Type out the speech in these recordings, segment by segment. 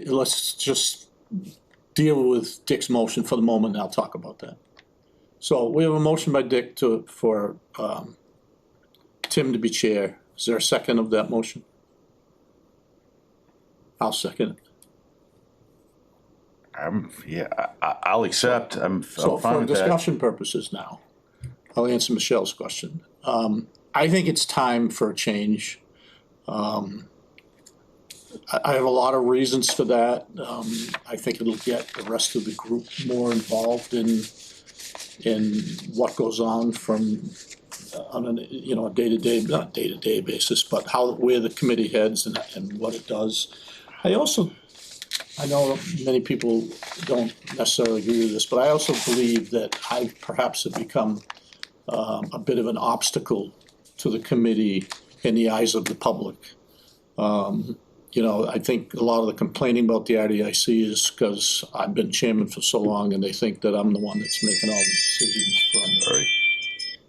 let's just deal with Dick's motion for the moment, and I'll talk about that. So we have a motion by Dick for Tim to be chair. Is there a second of that motion? I'll second it. I'll accept. I'm So fine for with that. discussion purposes now, I'll answer Michelle's question. I think it's time for a change. I have a lot of reasons for that. I think it'll get the rest of the group more involved in what goes on from on a day-to-day, not day-to-day basis, but where the committee heads and what it does. I know many people don't necessarily agree with this, but I also believe that I perhaps have become a bit of an obstacle to the committee in the eyes of the public. I think a lot of the complaining about the RDIC is because I've been chairman for so long and they think that I'm the one that's making all the decisions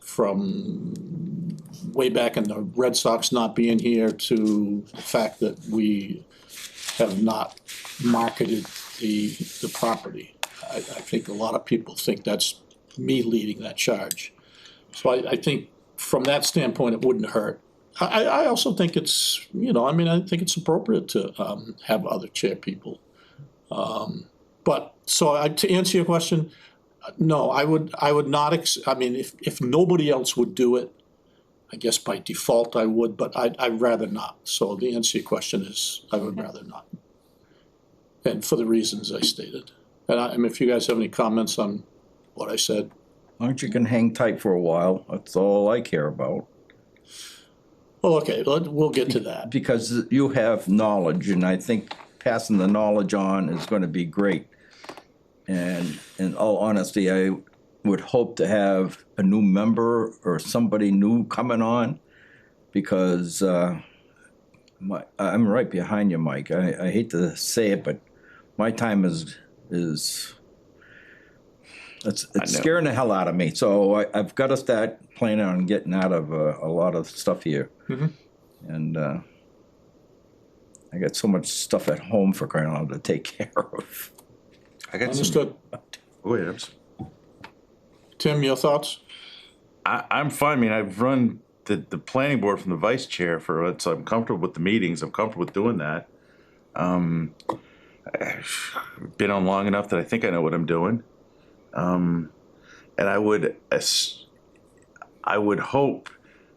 from way back in the Red Sox not being here to the fact that we have not marketed the property. I think a lot of people think that's me leading that charge. So I think from that standpoint, it wouldn't hurt. I also think it's, I think it's appropriate to have other chair people. But to answer your question, no, I would not, if nobody else would do it, I guess by default I would, but I'd rather not. So the answer to your question is, I would rather not. And for the reasons I stated. And if you guys have any comments on what I said. As long as you can hang tight for a while, that's all I care about. Well, okay, we'll get to that. Because you have knowledge, and I think passing the knowledge on is gonna be great. And in all honesty, I would hope to have a new member or somebody new coming on, because I'm right behind you, Mike. I hate to say it, but my time is it's scaring the hell out of me. So I've got to start planning on getting out of a lot of stuff here. Mm-hmm. And I got so much stuff at home for crying out loud to take care of. I got Understood. Wait, Tim, your thoughts? I'm fine. I mean, I've run the planning board from the vice chair for it, so I'm comfortable with the meetings. I'm comfortable with doing that. I've been on long enough that I think I know what I'm doing. And I would hope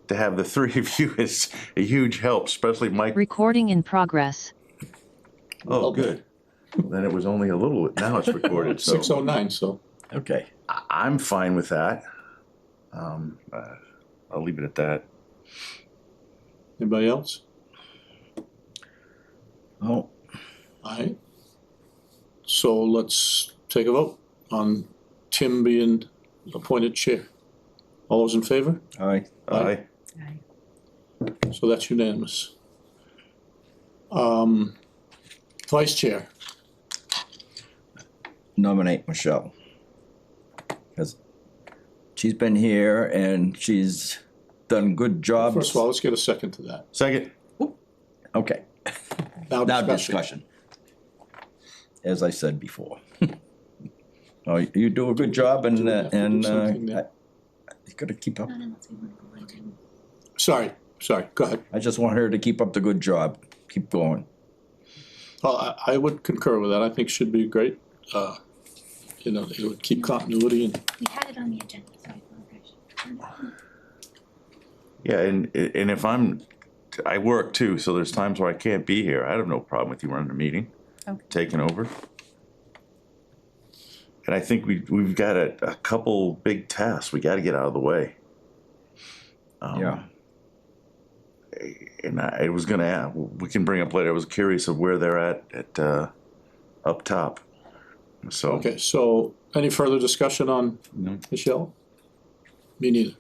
to have the three of you as a huge help, especially Mike. Recording in progress. Oh, good. Then it was only a little, now it's recorded, so. 6:09, so. Okay. I'm fine with that. I'll leave it at that. Anybody else? Oh, All right. So let's take a vote on Tim being appointed chair. All those in favor? aye. Aye. So that's unanimous. Vice chair. Nominate Michelle. Because she's been here and she's done good jobs. First of all, let's get a second to that. Second. Okay, Now now discussion. discussion. As I said before. Oh, you do a good job and Do we have to do something there? you gotta keep up. Sorry, go ahead. I just want her to keep up the good job. Keep going. Well, I would concur with that. I think should be great. It would keep continuity and. We had it on the agenda, so I apologize. Yeah, and if I work too, so there's times where I can't be here. I have no problem with you running a meeting, Okay. taking over. And I think we've got a couple big tasks we gotta get out of the way. Yeah. And I was gonna, we can bring up later, I was curious of where they're at up top. So. Okay, so any further discussion on No. Michelle? Me neither.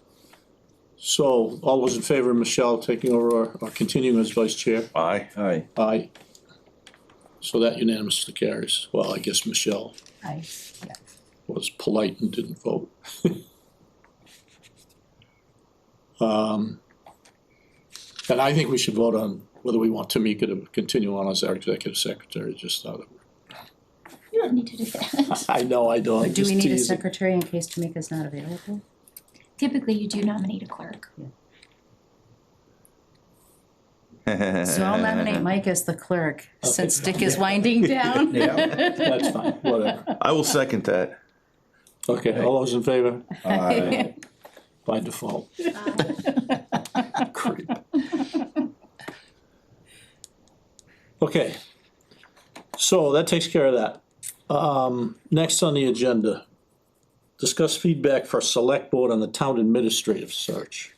So all those in favor of Michelle taking over or continuing as vice chair? Aye. Aye. Aye. So that unanimously carries. Well, I guess Michelle Aye, yeah. was polite and didn't vote. And I think we should vote on whether we want Tamika to continue on as our executive secretary, just thought of. You don't need to do that. I know, I don't, I'm Do we just need a teasing. secretary in case Tamika's not available? Typically, you do nominate a clerk. So I'll nominate Mike as the clerk, since Dick is winding down. Yeah. That's fine, whatever. I will second that. Okay, all those in favor? Aye. By default. Creep. Okay. So that takes care of that. Next on the agenda, discuss feedback for select board on the town administrative search.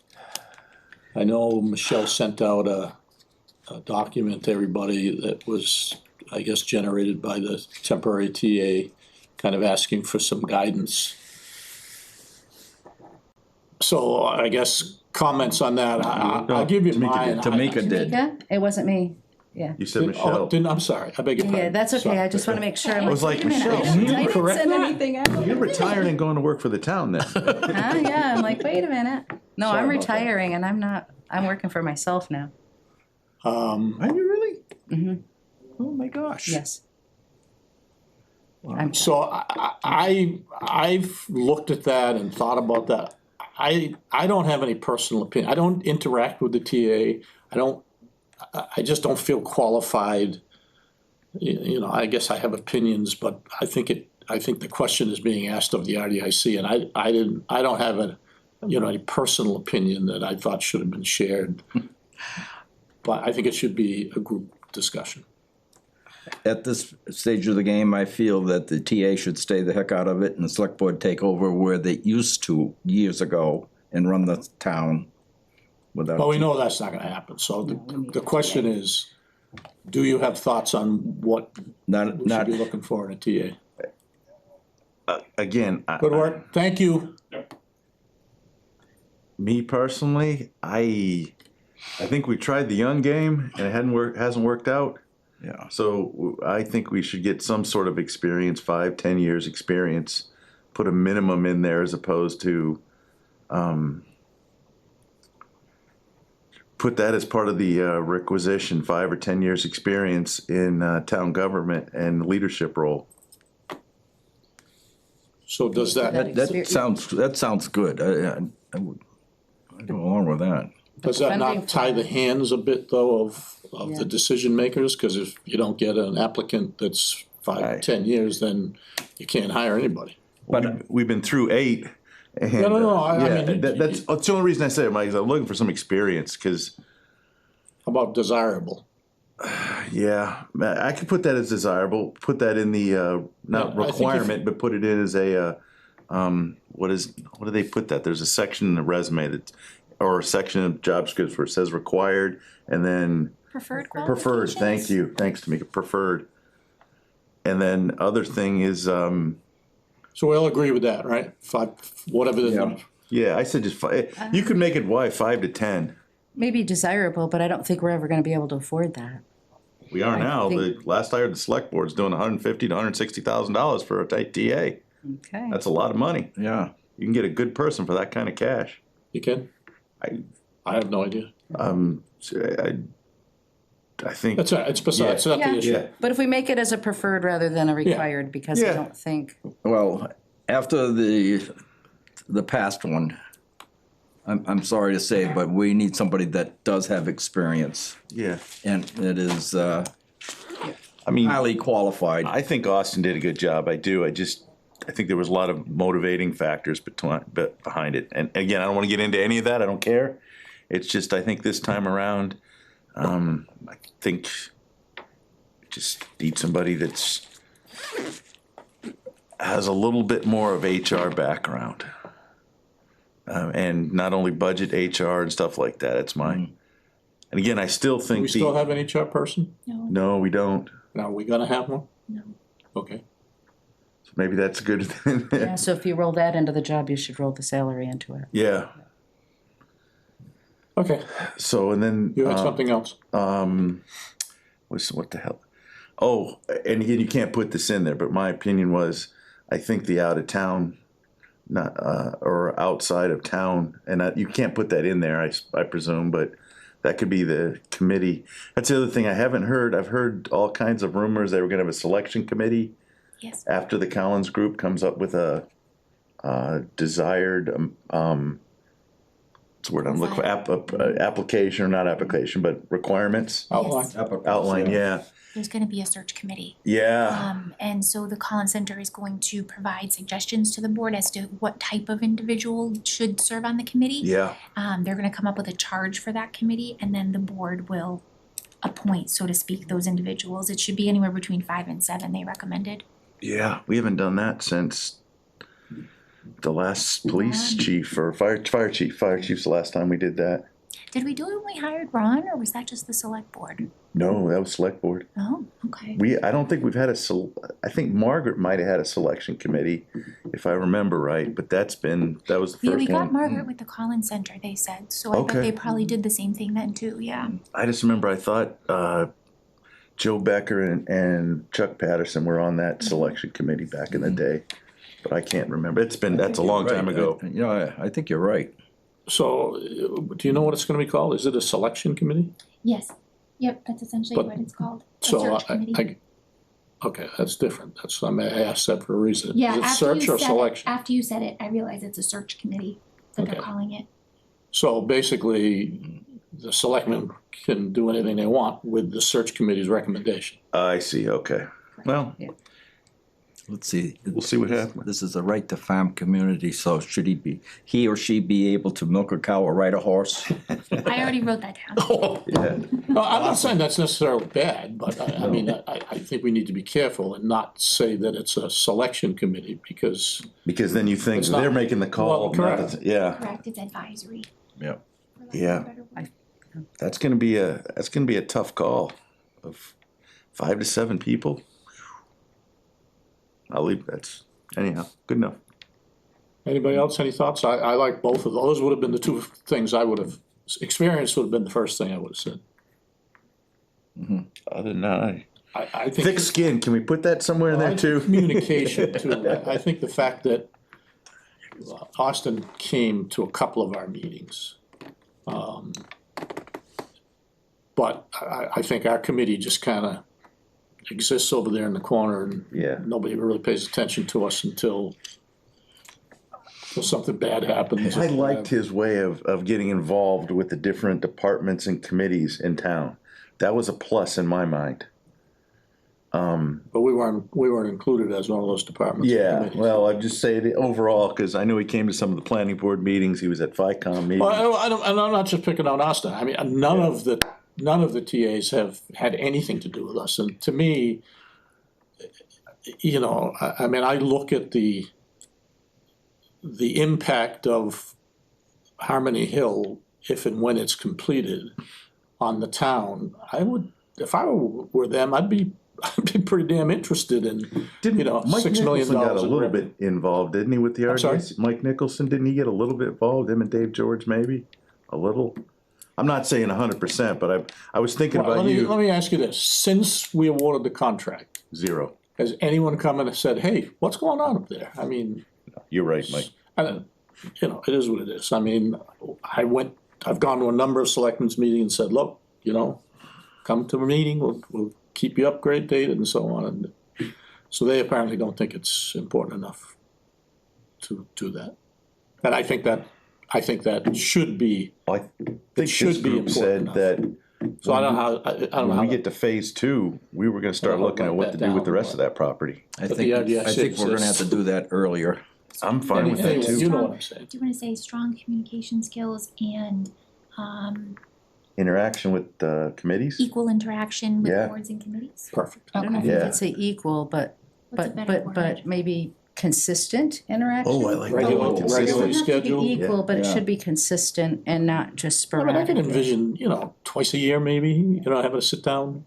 I know Michelle sent out a document to everybody that was, I guess, generated by the temporary TA, kind of asking for some guidance. So I guess comments on that, I'll give you Tamika mine. did. Tamika did. Tamika? It wasn't me. You said Oh, Michelle. I'm sorry, I beg your pardon. Yeah, that's okay, Sorry. I just wanna make sure. I was like, wait a minute, Michelle, I you didn't correct send that? anything out. You're retiring and going to work for the town then. Huh? Yeah, I'm like, wait a minute. No, Sorry I'm about that. retiring and I'm working for myself now. Are you really? Mhm. Oh, my gosh. Yes. So I've looked at that and thought about that. I don't have any personal opinion. I don't interact with the TA. I just don't feel qualified. You know, I guess I have opinions, but I think the question is being asked of the RDIC, and I don't have any personal opinion that I thought should have been shared. But I think it should be a group discussion. At this stage of the game, I feel that the TA should stay the heck out of it and the select board take over where they used to years ago and run the town without. But we know that's not gonna happen, so the question is, do you have thoughts on what Not, we should be not, looking for in a TA? Again, Good work, thank you. me personally, I think we tried the young game and it hasn't worked out. yeah. So I think we should get some sort of experience, 5-10 years experience, put a minimum in there as opposed to, put that as part of the requisition, 5 or 10 years experience in town government and leadership role. So does that, That sounds good. I would go along with that. does that Funding not for tie the that. hands a bit though of Yeah. the decision makers? Cause if you don't get an applicant that's 5 or Right. 10 years, then you can't hire anybody. But We've been through 8. And, No, I yeah, mean, that's the only reason I say it, Mike, is I'm looking for some experience, cause How about desirable? yeah, I could put that as desirable, put that in the, not Yeah, I think if- requirement, but put it in as a, what do they put that? There's a section in the resume that, or a section of job description where it says required, and then Preferred preferred, qualifications. thank you, thanks Tamika, preferred. And then other thing is, So we'll agree with that, right? 5, whatever the Yeah. number. yeah, I said just 5, you could make it 5 to 10. Maybe desirable, but I don't think we're ever gonna be able to afford that. We are I now, the think- last I heard, the select board's doing $150,000 to $160,000 for a tight TA. Okay. That's a lot of money. yeah, You can get a good person for that kind of cash. You can? I have no idea. I think, That's all right, it's beside, it's not the Yeah. issue. yeah, But if we make it as a preferred rather than a required, because I Yeah. don't think, well, after the past one, I'm sorry to say, but we need somebody that does have experience yeah. and it is I mean, highly qualified. I think Austin did a good job. I do. I think there was a lot of motivating factors behind it. And again, I don't want to get into any of that. I don't care. It's just, I think this time around, I think just need somebody that's has a little bit more of HR background. And not only budget, HR and stuff like that. It's mine. And again, I still Do think we still have an HR person? No, no, we don't. Now, are we gonna have one? no. Okay. So maybe that's good. yeah, so if you roll that into the job, you should roll the salary into it. Yeah. Okay, So, and then. you had something else? What the hell? Oh, and again, you can't put this in there, but my opinion was, I think the out of town, not, or outside of town, and you can't put that in there, I presume, but that could be the committee. That's the other thing I haven't heard. I've heard all kinds of rumors they were gonna have a selection committee Yes. after the Collins group comes up with a desired, what's the word I'm looking for, application, or not application, but requirements, Outline. outline, yeah, There's gonna be a search committee. yeah, And so the Collins Center is going to provide suggestions to the board as to what type of individual should serve on the committee. yeah. They're gonna come up with a charge for that committee, and then the board will appoint, so to speak, those individuals. It should be anywhere between 5 and 7, they recommended. Yeah, we haven't done that since the last police chief or fire chief. Fire chief's the last time we did that. Did we do it when we hired Ron, or was that just the select board? No, that was select board. Oh, okay. I don't think we've had I think Margaret might have had a selection committee, if I remember right, but that was the Yeah, we first got one. Margaret with the Collins Center, they said, so I bet Okay. they probably did the same thing then too, yeah. I just remember I thought, Joe Becker and Chuck Patterson were on that selection committee back in the day, but I can't remember. That's a long time ago. You know, I think you're right. So, do you know what it's gonna be called? Is it a selection committee? Yes, yep, that's essentially But- what it's called, a So search committee. okay, that's different. I asked that for a reason. Yeah, Is it after search you or said it, selection? after you said it, I realized it's a search committee that they're Okay. calling it. So basically, the selectmen can do anything they want with the search committee's recommendation. I see, okay. Well, Let's see. we'll see what happens. This is a right to farm community, so should he or she be able to milk a cow or ride a horse? I already wrote that down. Yeah, Well, I'm not saying that's necessarily bad, but I mean, I think we need to be careful and not say that it's a selection committee, because because then you think It's not- they're making the call. Well, not correct. the- Yeah, Correct, it's advisory. Yeah. for lack of a Yeah. better word. that's gonna be a tough call of 5 to 7 people. I'll leave, anyhow, good enough. anybody else, any thoughts? I like both of those. Would have been the two things I would have, experience would have been the first thing I would have said. Other than that, I think. thick skin, can we put that somewhere in Well, there I think too? Communication too. I think the fact that Austin came to a couple of our meetings. But I think our committee just kinda exists over there in the corner, and Yeah. nobody really pays attention to us until something bad happens. I liked his way of getting involved with the different departments and committees in town. That was a plus in my mind. But we weren't included as one of those departments or Yeah, committees. well, I'd just say the overall, cause I know he came to some of the planning board meetings, he was at FICOM meetings. Well, and I'm not just picking on Austin, I mean, none of the TAs have had anything to do with us, and to me, you know, I mean, I look at the impact of Harmony Hill, if and when it's completed, on the town. If I were them, I'd be pretty damn interested in, you know, Mike $6 million Nicholson got a in little revenue. bit involved, didn't he, with the I'm sorry? RDICC? Mike Nicholson, didn't he get a little bit involved, him and Dave George maybe, a little? I'm not saying 100%, but I was thinking Well, about let you, me ask you this, since we awarded the contract, 0, has anyone come in and said, hey, what's going on up there? I mean, you're right, Mike. you know, it is what it is. I mean, I've gone to a number of selectmen's meetings and said, look, you know, come to a meeting, we'll keep you updated and so on. And so they apparently don't think it's important enough to do that. And I think that should be, I think this should be group said important that so I don't know how, I don't know when how. we get to phase 2, we were gonna start I'll looking at write what to that do with the down, rest of that property. I But think, the I think we're gonna have to do that earlier. I'm fine with that Anyway, too. you know what I'm saying. Do you wanna say strong communication skills and, Interaction with committees? equal interaction Yeah. with boards and committees? Perfect. I don't know if Okay. you Yeah. could say equal, but, What's a better word? but maybe consistent interaction. Oh, I like that. Regular- one, It regularly doesn't consistent. have to scheduled. be equal, but it Yeah. should be consistent and not just I mean, I sporadic. can envision, you know, twice a year maybe, you know, having a sit down.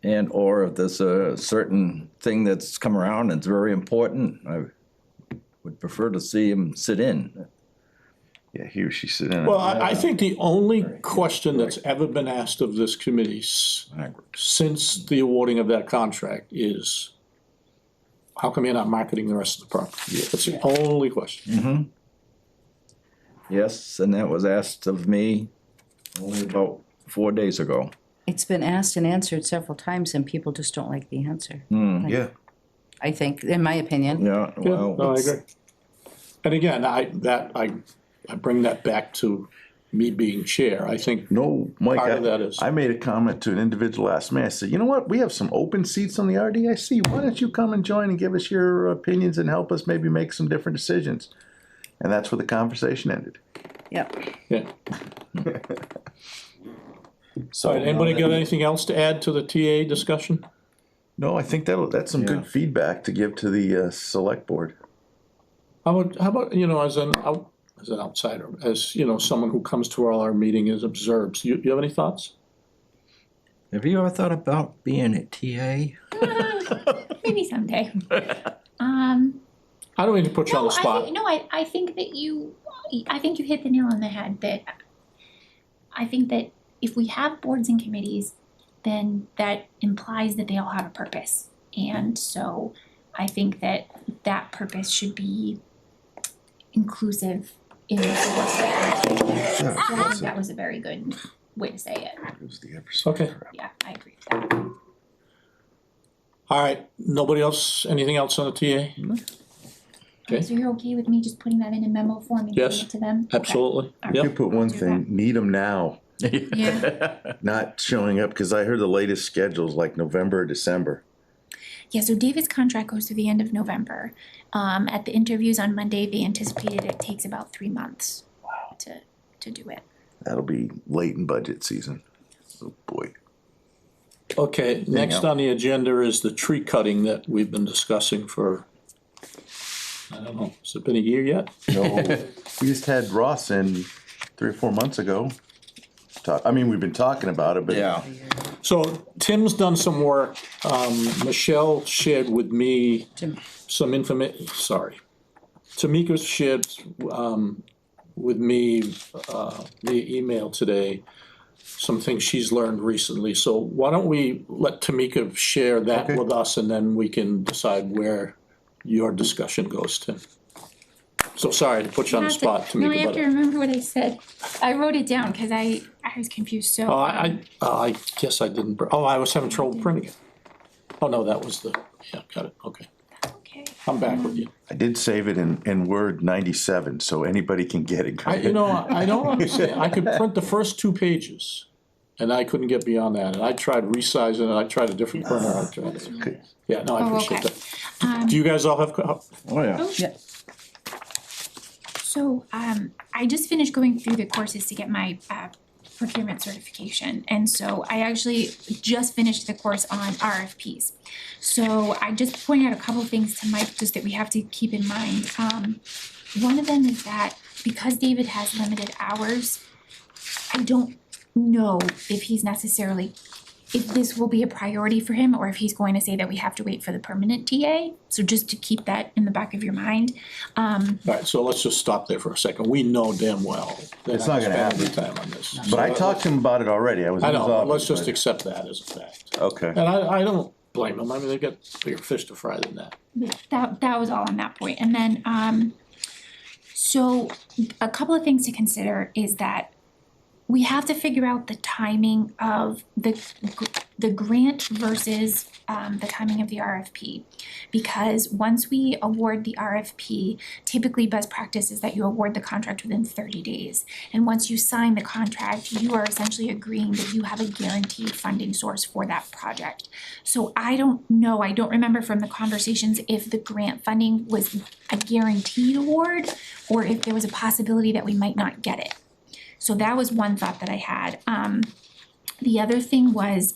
And or if there's a certain thing that's come around and it's very important, I would prefer to see him sit in. Yeah, he or she sit in. Well, I think the only question that's ever been asked of this committee since the awarding of that contract is, how come you're not marketing the rest of the property? That's the only question. Yes, and that was asked of me only about 4 days ago. It's been asked and answered several times and people just don't like the answer. Yeah, I think, in my opinion. Yeah, Yeah, well, no, I agree. And again, I bring that back to me being chair. I think no, Mike, part of that is, I made a comment to an individual last May. I said, you know what, we have some open seats on the RDIC. Why don't you come and join and give us your opinions and help us maybe make some different decisions? And that's where the conversation ended. Yep. yeah. So All right, anybody got anything else to add to the TA discussion? no, I think that's some Yeah. good feedback to give to the select board. How about, you know, as an outsider, as, you know, someone who comes to all our meetings and observes, you have any thoughts? have you ever thought about being a TA? Maybe someday. I don't mean to put you on the spot. I think that you hit the nail on the head, that I think that if we have boards and committees, then that implies that they all have a purpose. And so I think that that purpose should be inclusive in the boards that are. So I think that was a very good way to say it. It was the episode. Okay, Yeah, I agree with that. all right, nobody else, anything else on the TA? Okay. So you're okay with me just putting that in a memo form and giving Yes, it to them? Okay. Absolutely, You yep. could put one Do thing, need them now, Yeah. not showing up, because I heard the latest schedules like November, December. Yeah, so David's contract goes through the end of November. At the interviews on Monday, they anticipated it takes about 3 months. Wow. To do it. That'll be late in budget season. Oh, boy. Okay, next on the agenda is the tree cutting that we've been discussing for, I don't know, has it been a year yet? No, we just had Ross in 3 or 4 months ago. We've been talking about it, but. Yeah. So Tim's done some work. Michelle shared with me some information, Tamika shared with me via email today some things she's learned recently. So why don't we let Tamika share that Okay. with us, and then we can decide where your discussion goes, Tim. So sorry to put you on the spot, Tamika. No, I have but- to remember what I said. I wrote it down because I was confused, so. Oh, I guess I didn't, I was having trouble printing it. Oh, no, that was yeah, got it, okay. Okay. I'm back with you. I did save it in Word 97, so anybody can get it. I don't understand, I could print the first 2 pages, and I couldn't get beyond that, and I tried resizing it, I tried a different printer, I tried. Yeah, no, I Oh, appreciate okay. that. Do you guys all have, Oh, yeah. Yeah. So, I just finished going through the courses to get my procurement certification. And so I actually just finished the course on RFPs. So I just pointed out a couple of things to Mike just that we have to keep in mind. One of them is that because David has limited hours, I don't know if he's necessarily, if this will be a priority for him or if he's going to say that we have to wait for the permanent TA. So just to keep that in the back of your mind. all right, so let's just stop there for a second. We know damn well they're It's not not gonna gonna spend any time on this. But I talked to him about it already. I was. I in his know, but office, let's just but- accept that as a fact. Okay. And I don't blame them, I mean, they got bigger fish to fry than that. That was all on that point. And then, so a couple of things to consider is that we have to figure out the timing of the grant versus the timing of the RFP. Because once we award the RFP, typically best practice is that you award the contract within 30 days. And once you sign the contract, you are essentially agreeing that you have a guaranteed funding source for that project. So I don't know, I don't remember from the conversations if the grant funding was a guaranteed award or if there was a possibility that we might not get it. So that was one thought that I had. The other thing was,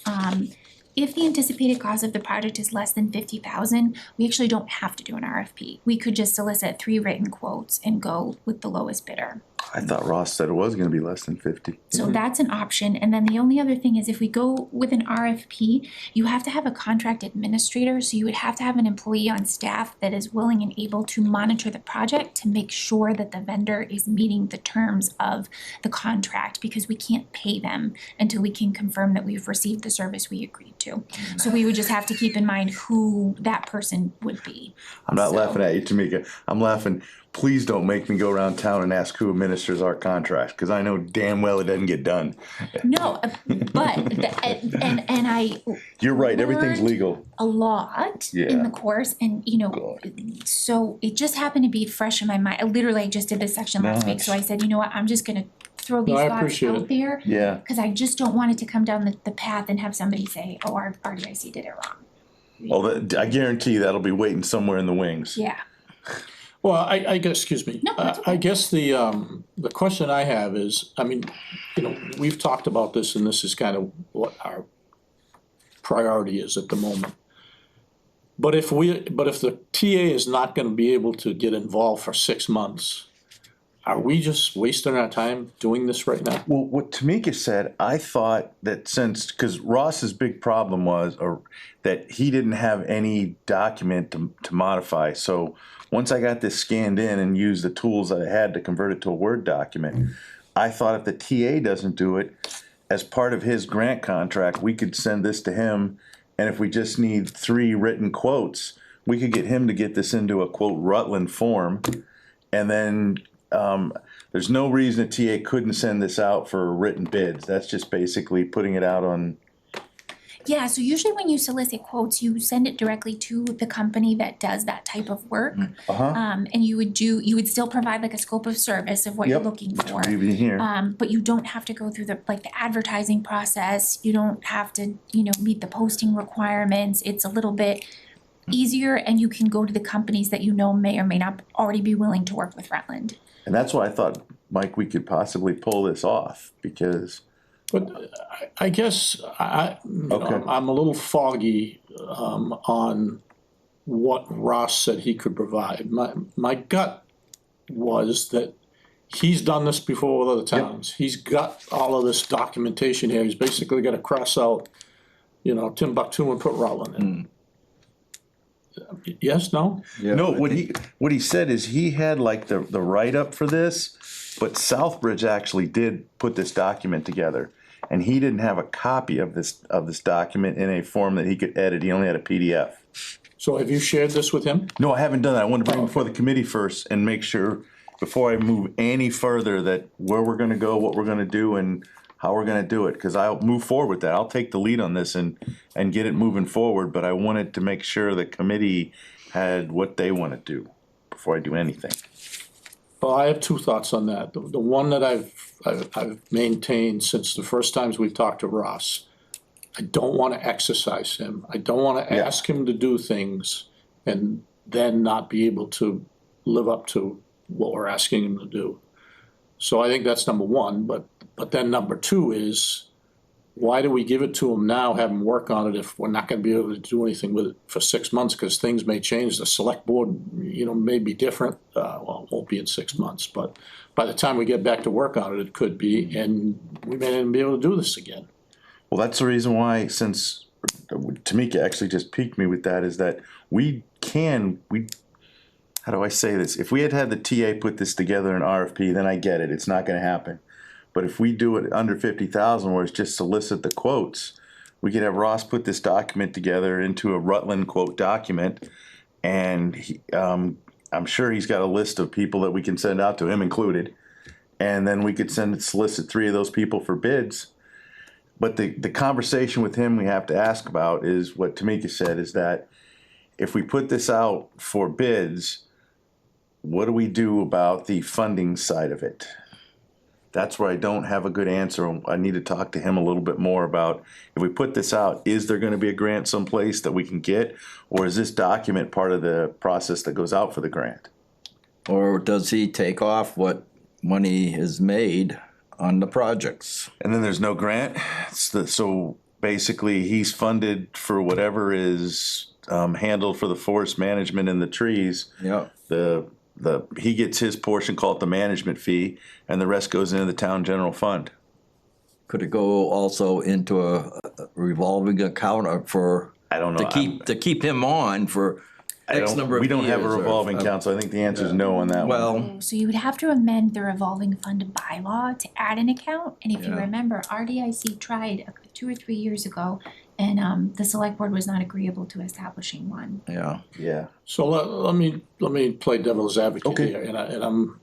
if the anticipated cost of the project is less than $50,000, we actually don't have to do an RFP. We could just solicit 3 written quotes and go with the lowest bidder. I thought Ross said it was gonna be less than 50. So that's an option. And then the only other thing is if we go with an RFP, you have to have a contract administrator. So you would have to have an employee on staff that is willing and able to monitor the project to make sure that the vendor is meeting the terms of the contract, because we can't pay them until we can confirm that we've received the service we agreed to. So we would just have to keep in mind who that person would be. I'm not So- laughing at you, Tamika. I'm laughing, please don't make me go around town and ask who administers our contracts, cause I know damn well it doesn't get done. No, and I You're right, everything's learned legal. a lot in Yeah. the course, and so it just happened to be fresh in my mind. I just did this section last week, so I said, you know what, I'm just gonna throw these I thoughts appreciate out it. there. Yeah. Cause I just don't want it to come down the path and have somebody say, oh, our RDIC did it wrong. Well, I guarantee that'll be waiting somewhere in the wings. Yeah, Well, I guess, excuse me. No, that's okay. I guess the question I have is, I mean, we've talked about this and this is kind of what our priority is at the moment. But if the TA is not gonna be able to get involved for 6 months, are we just wasting our time doing this right now? Well, what Tamika said, I thought that cause Ross's big problem was, that he didn't have any document to modify, so once I got this scanned in and used the tools that I had to convert it to a Word document, I thought if the TA doesn't do it, as part of his grant contract, we could send this to him, and if we just need 3 written quotes, we could get him to get this into a quote Rutland form, and then there's no reason a TA couldn't send this out for written bids. That's just basically putting it out on. yeah, so usually when you solicit quotes, you send it directly to the company that does that type of work. And you would still provide like a scope of service of what you're looking for. We'd be here. But you don't have to go through the advertising process, you don't have to, meet the posting requirements, it's a little bit easier, and you can go to the companies that may or may not already be willing to work with Rutland. And that's why I thought, Mike, we could possibly pull this off, because. But I guess Okay. I'm a little foggy on what Ross said he could provide. My gut was that he's done this before with other towns. He's got all of this documentation here. He's basically got to cross out, Timbuktu and put Rutland in. Yes, no? Yeah, No, I what he said is he had like the write-up for this, but Southbridge actually did put this document together. And he didn't have a copy of this document in a form that he could edit, he only had a PDF. So have you shared this with him? No, I haven't done that, I wanted to bring it before the committee first and make sure, before I move any further, that where we're gonna go, what we're gonna do, and how we're gonna do it, cause I'll move forward with that, I'll take the lead on this and get it moving forward, but I wanted to make sure the committee had what they wanna do before I do anything. Well, I have 2 thoughts on that. The one that I've maintained since the first times we've talked to Ross, I don't wanna exercise him. I don't wanna ask him to do things and then not be able to live up to what we're asking him to do. So I think that's number 1, but then number 2 is, why do we give it to him now, have him work on it, if we're not gonna be able to do anything with it for 6 months, cause things may change, the select board, may be different, well, it won't be in 6 months, but by the time we get back to work on it, it could be, and we may not even be able to do this again. Well, that's the reason why, since Tamika actually just piqued me with that, is that how do I say this? If we had the TA put this together in RFP, then I get it, it's not gonna happen. But if we do it under 50,000, where it's just solicit the quotes, we could have Ross put this document together into a Rutland quote document. And I'm sure he's got a list of people that we can send out to, him included. And then we could solicit 3 of those people for bids. But the conversation with him we have to ask about is what Tamika said, is that if we put this out for bids, what do we do about the funding side of it? That's where I don't have a good answer. I need to talk to him a little bit more about, if we put this out, is there gonna be a grant someplace that we can get? Or is this document part of the process that goes out for the grant? Or does he take off what money is made on the projects? And then there's no grant, so basically he's funded for whatever is handled for the forest management and the trees. Yeah. He gets his portion, called the management fee, and the rest goes into the town general fund. Could it go also into a revolving account for? I don't know. To keep him on for X number of we don't have a years or- revolving account, so I think the answer is no on that one. Well, So you would have to amend the revolving fund bylaw to add an account, and if you Yeah. remember, RDIC tried 2 or 3 years ago, and the select board was not agreeable to establishing one. yeah, Yeah, So let me play devil's advocate Okay. here, and I'm,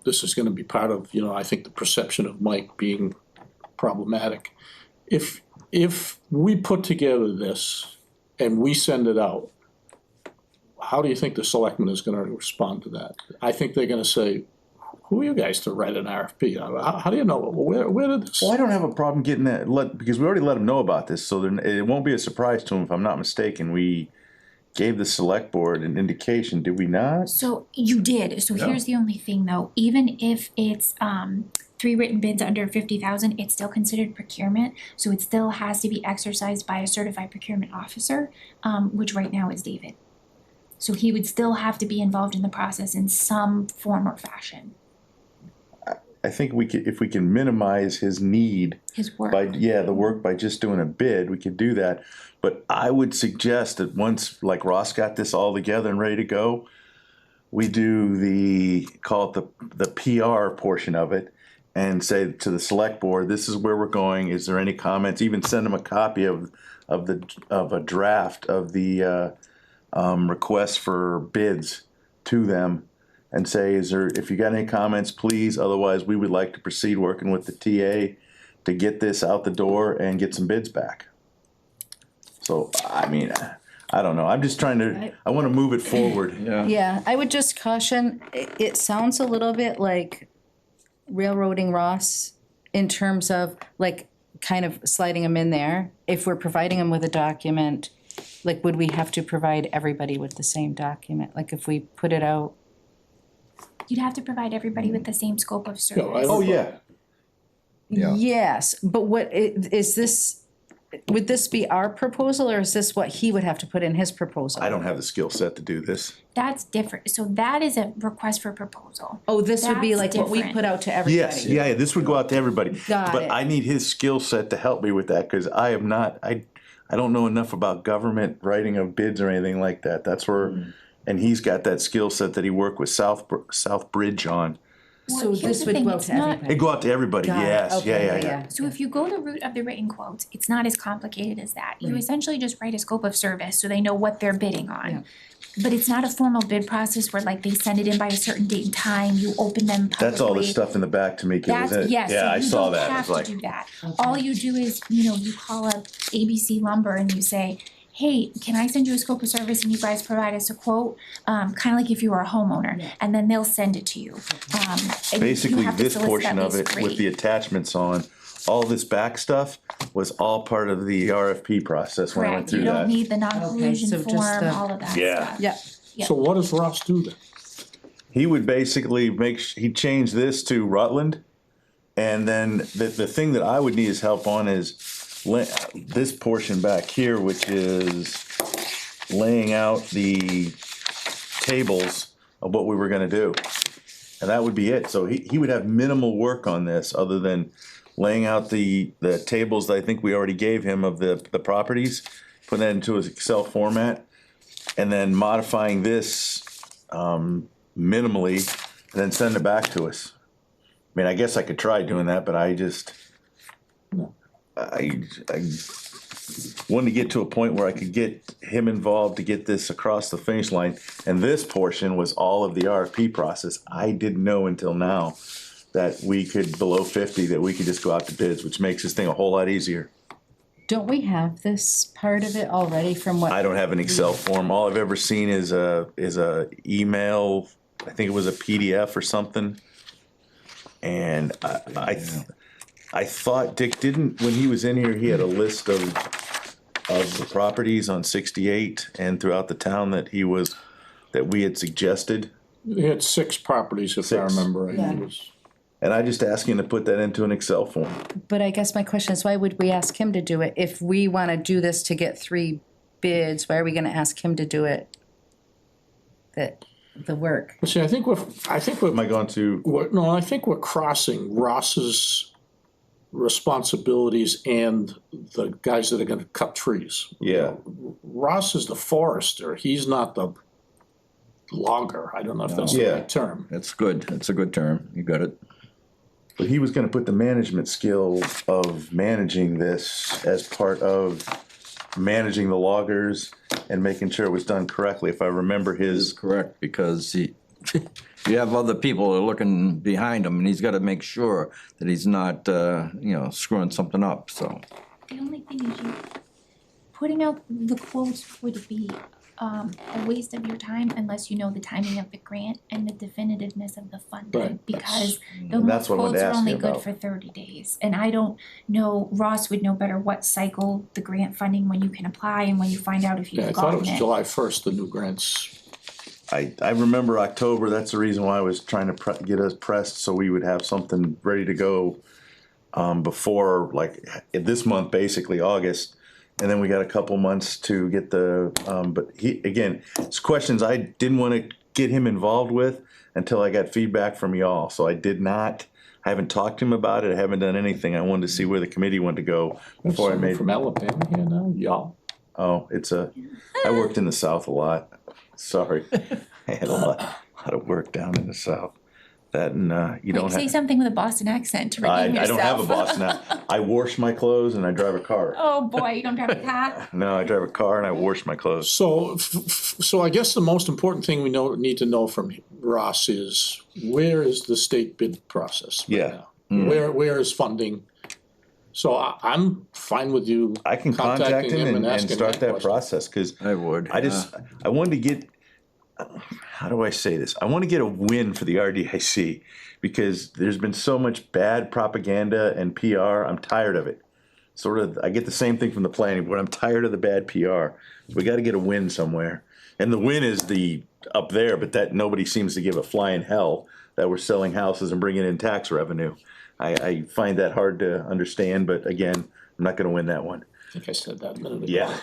this is gonna be part of, I think the perception of Mike being problematic. If we put together this and we send it out, how do you think the selectman is gonna respond to that? I think they're gonna say, who are you guys to write an RFP? How do you know, where did this? well, I don't have a problem getting that, because we already let him know about this, so then it won't be a surprise to him if I'm not mistaken. We gave the select board an indication, did we not? So you did, so Yeah. here's the only thing though, even if it's 3 written bids under 50,000, it's still considered procurement, so it still has to be exercised by a certified procurement officer, which right now is David. So he would still have to be involved in the process in some form or fashion, I think if we can minimize his need his work. the work by just doing a bid, we could do that. But I would suggest that once, like Ross got this all together and ready to go, we do call it the PR portion of it and say to the select board, this is where we're going, is there any comments? Even send them a copy of a draft of the request for bids to them and say, if you got any comments, please, otherwise we would like to proceed working with the TA to get this out the door and get some bids back. So, I mean, I don't know, I'm just trying to, I wanna move it forward. yeah. Yeah, I would just caution, it sounds a little bit like railroading Ross in terms of like kind of sliding him in there. If we're providing him with a document, like would we have to provide everybody with the same document? Like if we put it out, You'd have to provide everybody with the same scope of service. Oh, yeah, Yeah. yes, but is this, would this be our proposal or is this what he would have to put in his proposal? I don't have the skill set to do this. That's different, so that is a request for proposal. Oh, this would be That's like what we different. put out to everybody? Yes, yeah, this would go out to everybody. Got But it. I need his skill set to help me with that, cause I am not, I don't know enough about government writing of bids or anything like that, that's where, and he's got that skill set that he worked with Southbridge on. So Well, here's this the would thing, go out it's to not- everybody? It'd go out to everybody, Got it. yes, Okay, yeah. So if you go the route of the written quotes, it's not as complicated as that. You Right. essentially just write a scope of service so they know what they're bidding Yeah. on. But it's not a formal bid process where like they send it in by a certain date and time, you open them publicly. That's all this stuff in the back to me, cause That's, yes, yeah, I so saw you that, don't it's have like, to do that. All you do is, you call up ABC Lumber and you say, hey, can I send you a scope of service and you guys provide us a quote? Kinda like if you were a homeowner, Yeah. and then they'll send it to you. And you basically have to this solicit portion at of least it with 3. the attachments on, all this back stuff was all part of the RFP process when I went Correct, through you don't that. need the so non-collusion just form, the- all of that stuff. Yeah. Yeah, Yeah. So what does Ross do then? He would basically he'd change this to Rutland. And then the thing that I would need his help on is this portion back here, which is laying out the tables of what we were gonna do. And that would be it. So he would have minimal work on this other than laying out the tables that I think we already gave him of the properties, putting that into his Excel format, and then modifying this minimally, and then send it back to us. I mean, I guess I could try doing that, but I wanted to get to a point where I could get him involved to get this across the finish line. And this portion was all of the RFP process. I didn't know until now that we could, below 50, that we could just go out to bids, which makes this thing a whole lot easier. don't we have this part of it already from what? I don't have an Excel form. All I've ever seen is a email, I think it was a PDF or something. And I thought Dick didn't, when he was in here, he had a list of the properties on 68 and throughout the town that we had suggested. He had 6 properties, if I 6. remember right. Yeah. It was- And I just asked him to put that into an Excel form. But I guess my question is, why would we ask him to do it? If we wanna do this to get 3 bids, why are we gonna ask him to do it? The work? See, Am I going to, I think we're crossing Ross's responsibilities and the guys that are gonna cut trees. Yeah. Ross is the forester, he's not the logger, I don't know if that's the Yeah. right term. It's good, it's a good term, you got it. But he was gonna put the management skill of managing this as part of managing the loggers and making sure it was done correctly, if I remember Is his, correct, because he, you have other people that are looking behind him, and he's gotta make sure that he's not, screwing something up, so. The only thing is putting out the quotes would be a waste of your time unless you know the timing of the grant and the definitiveness of the funding. Right, Because the that's what I wanted quotes to are ask only you good about. for 30 days. And I don't know, Ross would know better what cycle the grant funding, when you can apply and when you find out if Yeah, you've I thought it gotten was it. July first, the new grants. I remember October, that's the reason why I was trying to get us pressed, so we would have something ready to go before, like, this month, basically, August. And then we got a couple months to get the, but he, again, it's questions I didn't wanna get him involved with until I got feedback from y'all, so I haven't talked to him about it, I haven't done anything, I wanted to see where the committee wanted to go before I Someone made. from Alabama here now, y'all. Oh, I worked in the South a lot, sorry, I had a lot of work down in the South. That and, you don't Say have, something with a Boston accent to I redeem yourself. don't have a boss now, I wash my clothes and I drive a car. Oh, boy, you don't drive a car? No, I drive a car and I wash my clothes. So, so I guess the most important thing we need to know from Ross is, where is the state bid process right Yeah. now? Where is funding? So I'm fine with you I can contact contacting him and asking start that question. process, cause I would. I wanted to get, how do I say this? I wanna get a win for the RDIC, because there's been so much bad propaganda and PR, I'm tired of it. Sort of, I get the same thing from the planning board, I'm tired of the bad PR. We gotta get a win somewhere. And the win is up there, but that nobody seems to give a flying hell that we're selling houses and bringing in tax revenue. I find that hard to understand, but again, I'm not gonna win that one. I think I said that a minute ago. Yeah.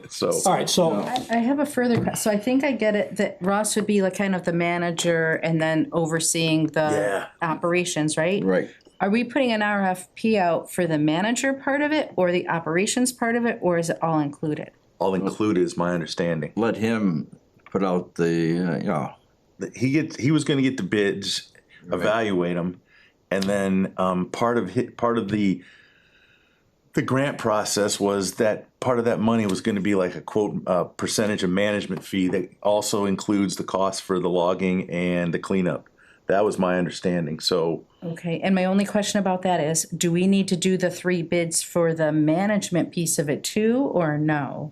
So, All right, so, I have a further, so I think I get it, that Ross would be like kind of the manager and then overseeing the Yeah. operations, right? Right, Are we putting an RFP out for the manager part of it, or the operations part of it, or is it all included? all included is my understanding. let him put out the, He was gonna get the bids, evaluate them, and then, part of the grant process was that part of that money was gonna be like a quote, percentage of management fee that also includes the cost for the logging and the cleanup. That was my understanding, so, Okay, and my only question about that is, do we need to do the 3 bids for the management piece of it too, or no?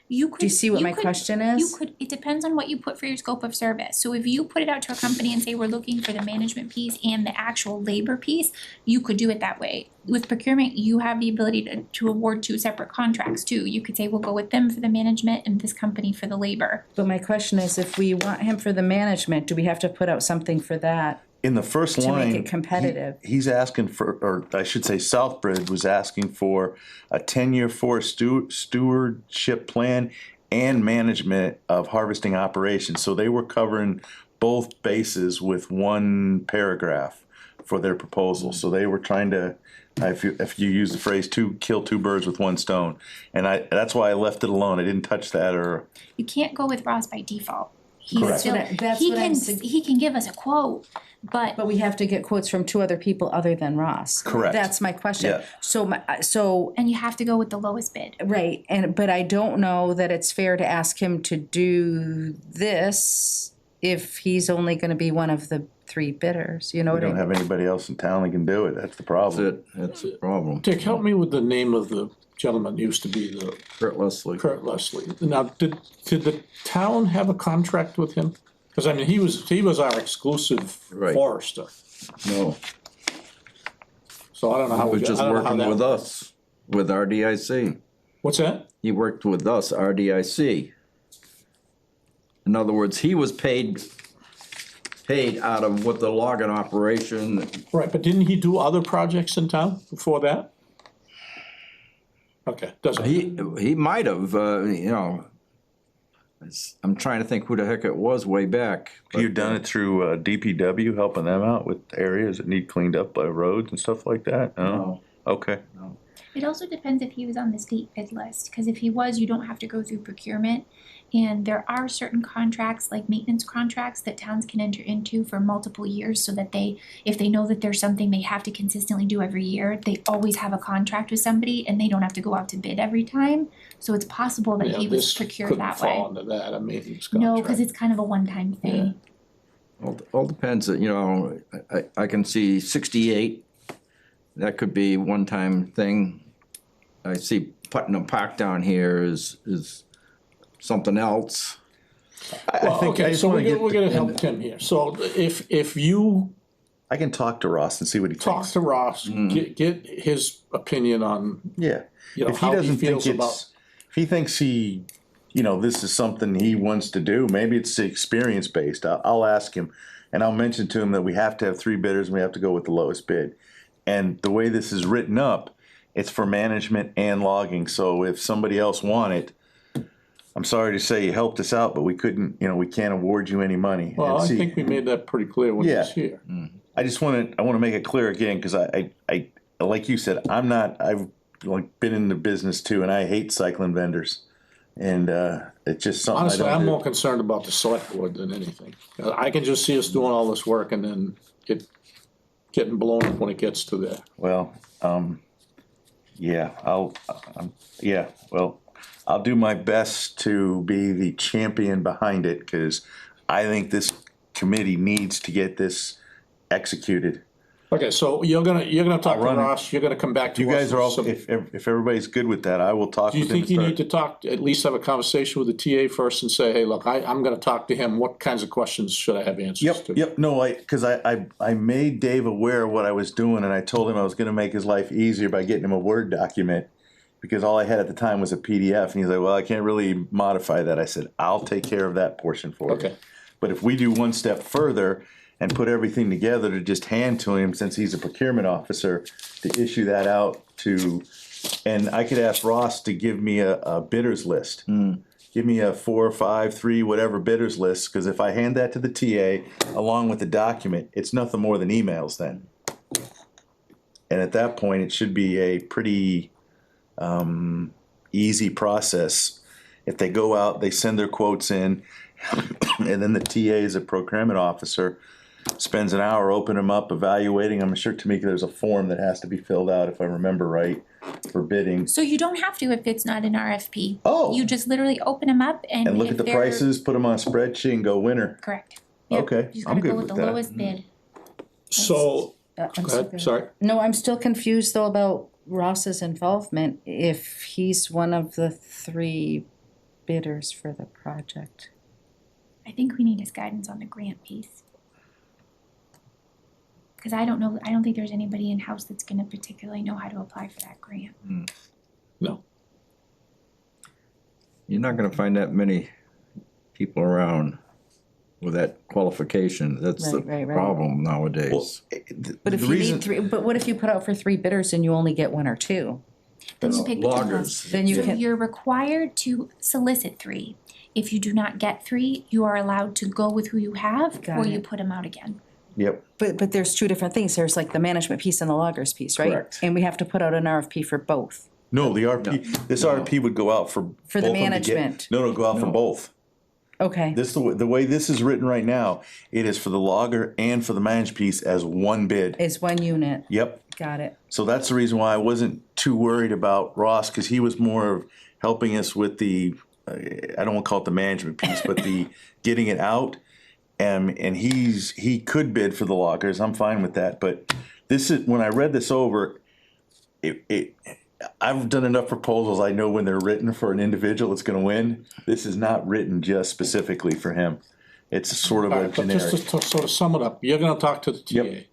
You could. Do you see what my question is? You could, it depends on what you put for your scope of service. So if you put it out to a company and say, we're looking for the management piece and the actual labor piece, you could do it that way. With procurement, you have the ability to award 2 separate contracts too. You could say, we'll go with them for the management and this company for the labor. But my question is, if we want him for the management, do we have to put out something for that? in the first To make line. it competitive. He's asking for, or I should say Southbridge was asking for a 10-year forest stewardship plan and management of harvesting operations, so they were covering both bases with one paragraph for their proposal, so they were trying to, if you use the phrase, kill 2 birds with 1 stone, and that's why I left it alone, I didn't touch that, or. You can't go with Ross by default. He's Correct. still, That's he what I'm can, he can give us a quote, but But we have to get quotes from 2 other people other than Ross. Correct. That's my question. Yeah. So, and you have to go with the lowest bid. right, but I don't know that it's fair to ask him to do this if he's only gonna be one of the 3 bidders, you know We what I don't mean? have anybody else in town that can do it, that's the that's problem. it, that's the problem. Dick, help me with the name of the gentleman, used to be the Kurt Leslie. Kurt Leslie. Now, did the town have a contract with him? Cause I mean, he was our exclusive Right. forester, No, so I don't know he how we was got, just I don't know how working that. with us, with RDIC. What's that? He worked with us, RDIC. In other words, he was paid out of what the logging operation, Right, but didn't he do other projects in town before that? Okay, doesn't. he might have, I'm trying to think who the heck it was way back. You've done it through DPW, helping them out with areas that need cleaned up by roads and stuff like that? No? Okay. It also depends if he was on the state bid list, because if he was, you don't have to go through procurement. And there are certain contracts, like maintenance contracts, that towns can enter into for multiple years, so that if they know that there's something they have to consistently do every year, they always have a contract with somebody and they don't have to go out to bid every time. So it's possible that Yeah, he was this procured couldn't that way. fall into that, a maintenance No, contract. because it's kind of a one-time thing. All depends, you know, I can see 68, that could be one-time thing. I see Putnam Park down here is something else. Well, okay, so we're gonna help Tim here. So if you I can talk to Ross and see what he talk thinks. to Ross, get his opinion on, Yeah. you know, If he how he doesn't think feels about. it's, if he thinks this is something he wants to do, maybe it's experience based. I'll ask him, and I'll mention to him that we have to have 3 bidders and we have to go with the lowest bid. And the way this is written up, it's for management and logging, so if somebody else wanted, I'm sorry to say you helped us out, but we couldn't, we can't award you any money. Well, And I see, think we made that pretty clear when he was here. I wanna make it clear again, cause I, like you said, I've been in the business too, and I hate cycling vendors. And, it's just something I Honestly, don't I'm do. more concerned about the select board than anything. I can just see us doing all this work and then it getting blown up when it gets to there. Well, I'll do my best to be the champion behind it, cause I think this committee needs to get this executed. Okay, so you're gonna talk to run it. Ross, you're gonna come back to us. You guys are all, with some- if everybody's good with that, I will talk Do you with him. think you need to talk, at least have a conversation with the TA first and say, hey, look, I'm gonna talk to him, what kinds of questions should I have answers to? Yep, no, cause I made Dave aware of what I was doing, and I told him I was gonna make his life easier by getting him a Word document. Because all I had at the time was a PDF, and he's like, well, I can't really modify that. I said, I'll take care of that portion for you. Okay. But if we do one step further and put everything together to just hand to him, since he's a procurement officer, to issue that out to, and I could ask Ross to give me a bidders list. Give me a 4, 5, 3, whatever bidders list, cause if I hand that to the TA along with the document, it's nothing more than emails then. And at that point, it should be a pretty easy process. If they go out, they send their quotes in, and then the TA is a procurement officer, spends an hour opening them up, evaluating. I'm sure, Tamika, there's a form that has to be filled out, if I remember right, for bidding. So you don't have to if it's not an RFP. Oh. You just literally open them up and And look if at the they're- prices, put them on a spreadsheet and go winner. Correct. Yep. Okay, You just I'm gotta good go with with the that. lowest bid. So, I'm go so ahead, good. sorry. No, I'm still confused though about Ross's involvement, if he's one of the 3 bidders for the project. I think we need his guidance on the grant piece. Cause I don't think there's anybody in-house that's gonna particularly know how to apply for that grant. No. You're not gonna find that many people around with that qualification. That's the Right. problem Well, nowadays. But if the you reason, need 3, but what if you put out for 3 bidders and you only get 1 or 2? Then you pick the Loggers. Then you So can, you're required to solicit 3. If you do not get 3, you are allowed to go with who you have, Got or you it. put them out again. yep, but there's 2 different things, there's like the management piece and the loggers piece, right? Correct. And we have to put out an RFP for both. no, the RP, this RP would go out for. For both the of them to get- management. No, go out for No. both. Okay, The way this is written right now, it is for the logger and for the managed piece as one bid. is 1 unit, Yep. got it. So that's the reason why I wasn't too worried about Ross, cause he was more of helping us with the, I don't wanna call it the management piece, but the getting it out. And he could bid for the loggers, I'm fine with that, but this is, when I read this over, I've done enough proposals, I know when they're written for an individual, it's gonna win. This is not written just specifically for him. It's sort of All a right, but just generic. to sort of sum it up, you're gonna talk to the TA. Yep.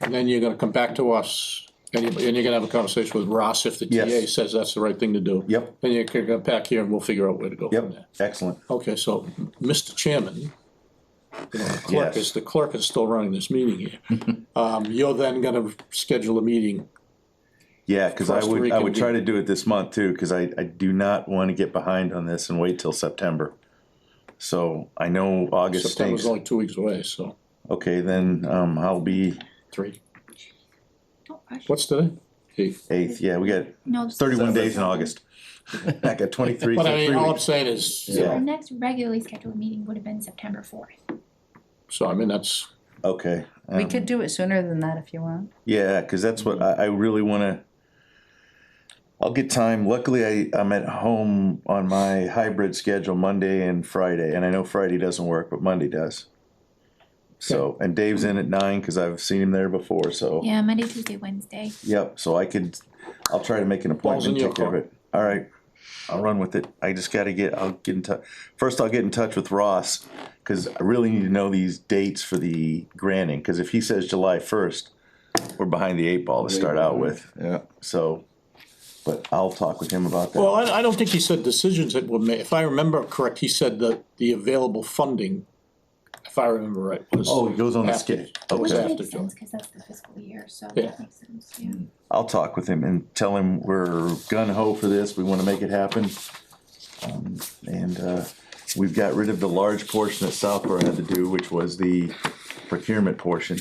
And then you're gonna come back to us, and you're gonna have a conversation with Ross if the TA Yes. says that's the right thing to do. Yep, Then you're gonna come back here and we'll figure out where to go from yep, there. excellent. Okay, so, Mr. Chairman, the clerk is still running this meeting here. You're then gonna schedule a meeting. Yeah, cause For I us to would try to reconvene. do it this month too, cause I do not wanna get behind on this and wait till September. So I know August September's stinks. only 2 weeks away, so Okay, then, I'll be 3. Oh, gosh. What's today? 8. 8th, yeah, we got No, this is 31 days in September. August. I got 23, But so I mean, 3 all I'm weeks. saying is, So Yeah. our next regularly scheduled meeting would have been September 4th. so I mean, that's, Okay. We could do it sooner than that if you want. Yeah, cause that's what I really wanna. I'll get time, luckily I'm at home on my hybrid schedule Monday and Friday, and I know Friday doesn't work, but Monday does. So, and Dave's in at 9, cause I've seen him there before, so, Yeah, Monday, Tuesday, Wednesday. yep, so I'll try to make an Ball's in appointment, your take care of it. Alright, I'll run with it, I just gotta I'll get in touch, first I'll get in touch with Ross, cause I really need to know these dates for the granting, cause if he says July 1st, we're behind the 8 ball to start out with, Yeah. so, but I'll talk with him about that. well, I don't think he said decisions that were made. If I remember correct, he said that the available funding, if I remember right, was. Oh, it goes on the after- schedule. Which Okay. Okay, makes sense, cause that's the fiscal year, so Yeah. that makes sense, yeah. I'll talk with him and tell him we're gun ho for this, we wanna make it happen. And we've got rid of the large portion that Southborough had to do, which was the procurement portion.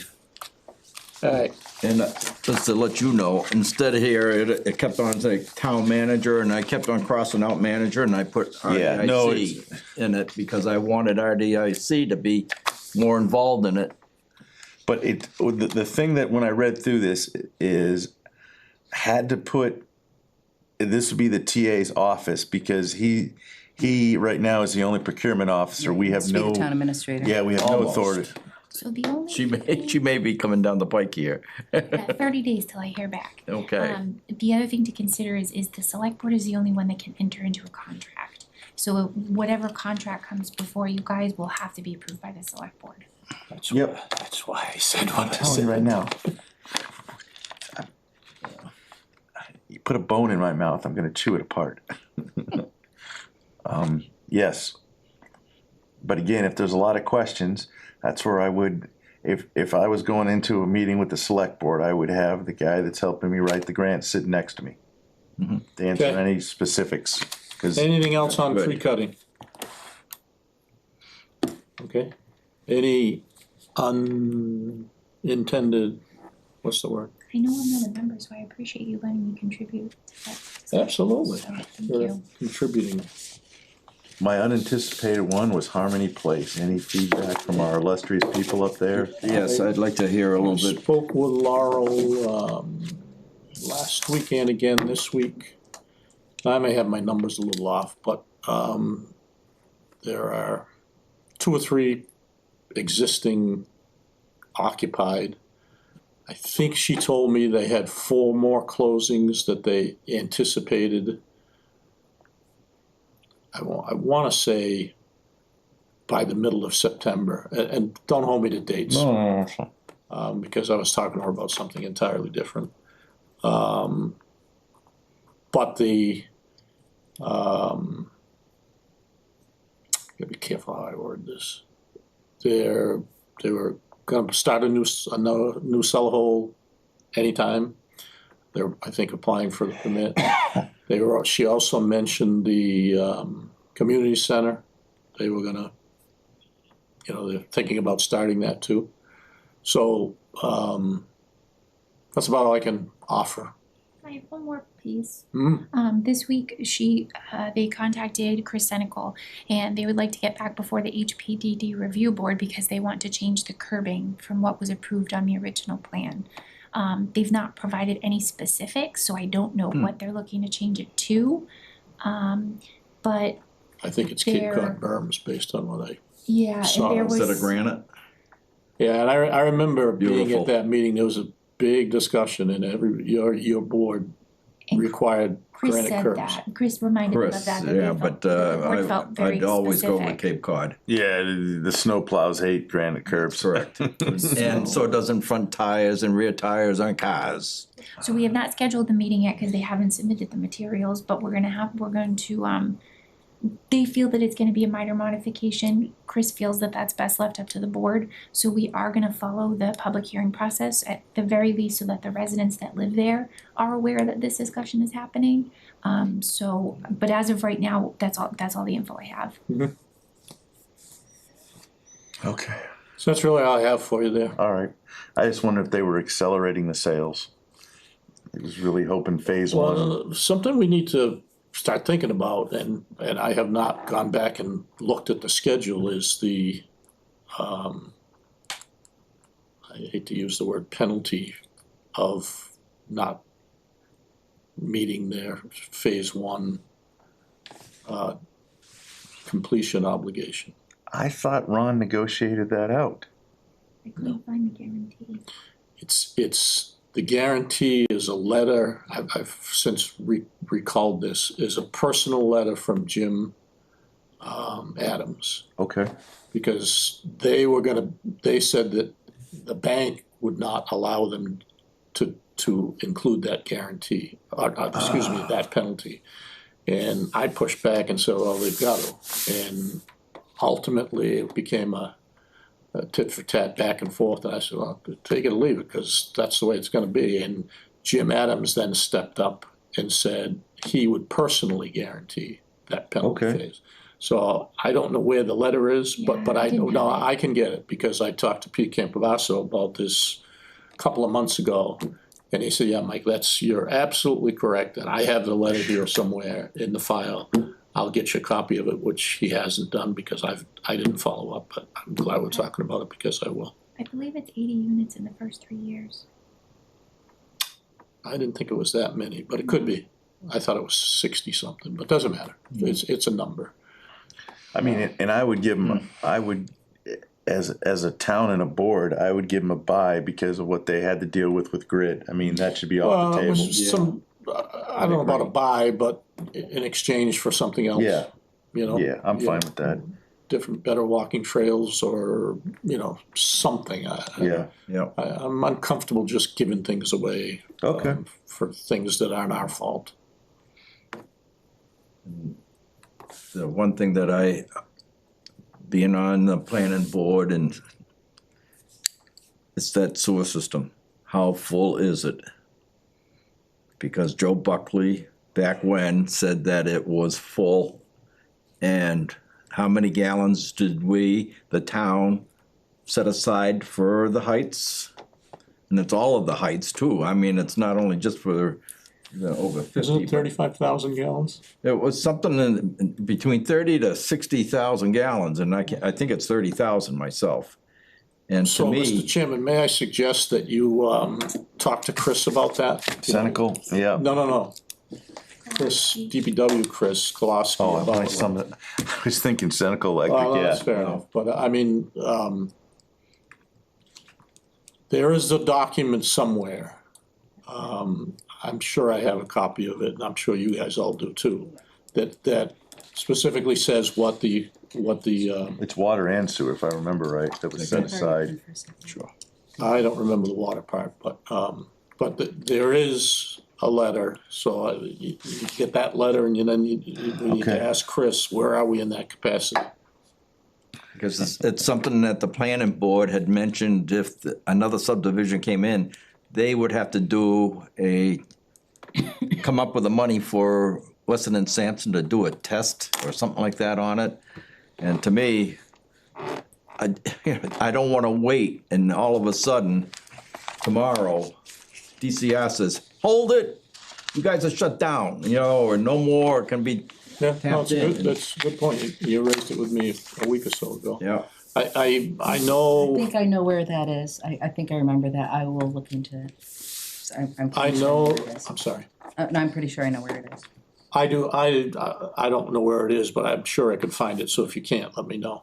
Alright, And just to let you know, instead of here, it kept on saying town manager, and I kept on crossing out manager, and I put Yeah, no, RDIC in it, because I wanted RDIC to be more involved in it. But the thing that when I read through this is, had to put, this would be the TA's office, because he right now is the only procurement officer, we have Must be no. the town administrator. Yeah, we have no Almost. authority. So the only She may be coming down the pike here. yeah, 30 days till I hear back. Okay. The other thing to consider is the select board is the only one that can enter into a contract. So whatever contract comes before you guys will have to be approved by the select board. Yep. that's why I said what I Tell said. you right now. You put a bone in my mouth, I'm gonna chew it apart. Yes. But again, if there's a lot of questions, that's where I would, if I was going into a meeting with the select board, I would have the guy that's helping me write the grant sitting next to me. To answer Okay. any specifics, cause Anything else on Good. free cutting? Okay, any unintended, what's the word? I know I'm not a member, so I appreciate you letting me contribute to that. Absolutely. So, thank For you. contributing. my unanticipated one was Harmony Place. Any feedback from our illustrious people up there? Yes, I'd like to hear a I little bit. spoke with Laurel, last week and again this week. I may have my numbers a little off, but, there are 2 or 3 existing occupied. I think she told me they had 4 more closings that they anticipated. I wanna say by the middle of September, and don't hold me to dates. Because I was talking to her about something entirely different. But gotta be careful how I word this. They were gonna start a new cellar hole anytime. They're, I think, applying for the permit. She also mentioned the, community center. They were gonna, they're thinking about starting that too. So, that's about all I can offer. I have one more piece. Mm. This week, they contacted Chris Senical, and they would like to get back before the HPDD review board because they want to change the curbing from what was approved on the original plan. They've not provided any specifics, so I don't know what they're looking to change it to. But I think it's Cape They're- Cod berms based on what I, yeah, So, and there was. Instead of granite? yeah, and I remember being Beautiful. at that meeting, there was a big discussion and your board And required Chris granite said curbs. that, Chris reminded them of Chris, that they yeah, felt- but the board felt very I'd always go with specific. Cape Cod. Yeah, the snow plows hate granite curbs. Correct. And so doesn't front tires and rear tires on cars. So we have not scheduled the meeting yet because they haven't submitted the materials, but we're going to, they feel that it's gonna be a minor modification. Chris feels that that's best left up to the board. So we are gonna follow the public hearing process at the very least so that the residents that live there are aware that this discussion is happening. But as of right now, that's all the info I have. Okay. So that's really all I have for you there. All right. I just wonder if they were accelerating the sales. I was really hoping phase one. Well, something we need to start thinking about, and I have not gone back and looked at the schedule, is the, I hate to use the word penalty of not meeting their phase one completion obligation. I thought Ron negotiated that out. I couldn't find the guarantee. It's, the guarantee is a letter, I've since recalled this, is a personal letter from Jim Adams. Okay. Because they said that the bank would not allow them to include that guarantee, or, excuse me, that penalty. And I pushed back and said, well, they've got to. And ultimately, it became a tit for tat back and forth. And I said, well, take it or leave it, because that's the way it's gonna be. And Jim Adams then stepped up and said he would personally guarantee that penalty Okay. phase. So I don't know where the letter is, but Yeah, I I didn't know have it. I can get it, because I talked to Pete Campavasso about this a couple of months ago. And he said, yeah, Mike, you're absolutely correct, and I have the letter here somewhere in the file. I'll get you a copy of it, which he hasn't done because I didn't follow up, but I'm glad we're talking about it because I will. I believe it's 80 units in the first 3 years. I didn't think it was that many, but it could be. I thought it was 60 something, but doesn't matter. It's a number. I mean, and I would give them, I would, as a town and a board, I would give them a buy because of what they had to deal with grid. I mean, that should be off the It table. was some, I don't know about a buy, but in exchange for something else. Yeah. You know? Yeah, I'm fine with that. Different, better walking trails or, something. Yeah. Yeah. I'm uncomfortable just giving things away. Okay. For things that aren't our fault. The one thing that being on the planning board, and it's that sewer system. How full is it? Because Joe Buckley, back when, said that it was full. And how many gallons did we, the town, set aside for the heights? And it's all of the heights too. I mean, it's not only just for over 50. Isn't it but 35,000 gallons? It was something in between 30 to 60,000 gallons, and I think it's 30,000 myself. And to So, Mr. me, Chairman, may I suggest that you talk to Chris about that? Senecal, yeah. No. Chris, DPW Chris Kolosky. Oh, about I was thinking Senecal Well, Electric, that's yeah. fair enough, but I mean, there is a document somewhere. I'm sure I have a copy of it, and I'm sure you guys all do too, that specifically says what the It's water and sewer, if I remember right, that was set aside. sure. I don't remember the water part, but there is a letter, so you get that letter, and then you need to Okay. ask Chris, where are we in that capacity? Because it's something that the planning board had mentioned, if another subdivision came in, they would have to come up with the money for Weston and Sampson to do a test or something like that on it. And to me, I don't wanna wait and all of a sudden, tomorrow, DCR says, hold it, you guys are shut down, or no more can be, Yeah, no, it's Tapped in. that's a good point. You raised it with me a week or so ago. yeah. I I know, think I know where that is. I think I remember that. I will look into it. So I'm I pretty sure know, where it is. I'm sorry. No, I'm pretty sure I know where it is. I do, I don't know where it is, but I'm sure I could find it, so if you can't, let me know.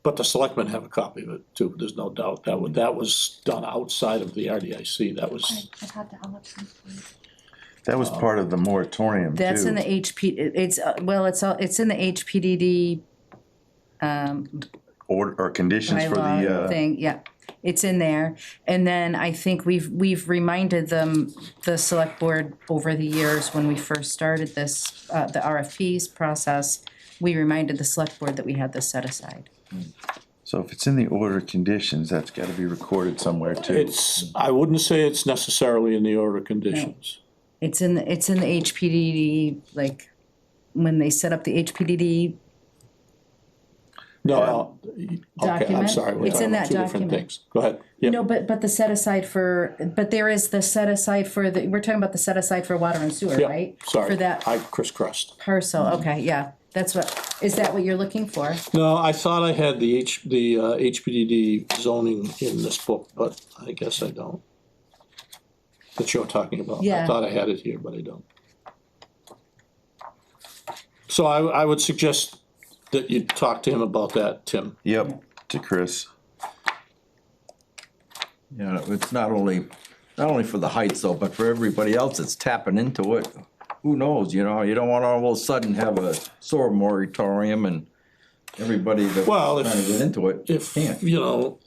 But the selectmen have a copy of it too, there's no doubt. That was done outside of the RDIC, that was, I thought that I'll look for it. That was part of the moratorium too. That's in the it's in the HPDD Or conditions for bylaw the, thing, yeah. It's in there. And then I think we've reminded them, the select board, over the years when we first started this, the RFPs process, we reminded the select board that we had this set aside. so if it's in the order of conditions, that's gotta be recorded somewhere too. I wouldn't say it's necessarily in the order of conditions. It's in the HPDD, like, when they set up the HPDD No, okay, I'm Document? sorry, we're It's talking in about that two different document. things. Go ahead. Yep. No, but the set aside for, but there is the set aside for the, we're talking about the set aside for water and sewer, Yeah, right? sorry, For that I crisscrossed. parcel, okay, yeah, that's what, is that what you're looking for? No, I thought I had the HPDD zoning in this book, but I guess I don't. That you're talking about. I Yeah. thought I had it here, but I don't. So I would suggest that you talk to him about that, Tim. Yep, to Chris. You know, it's not only for the heights though, but for everybody else that's tapping into it. Who knows, you know, you don't wanna all of a sudden have a sewer moratorium and everybody that's Well, trying to get into it If, can't. you know,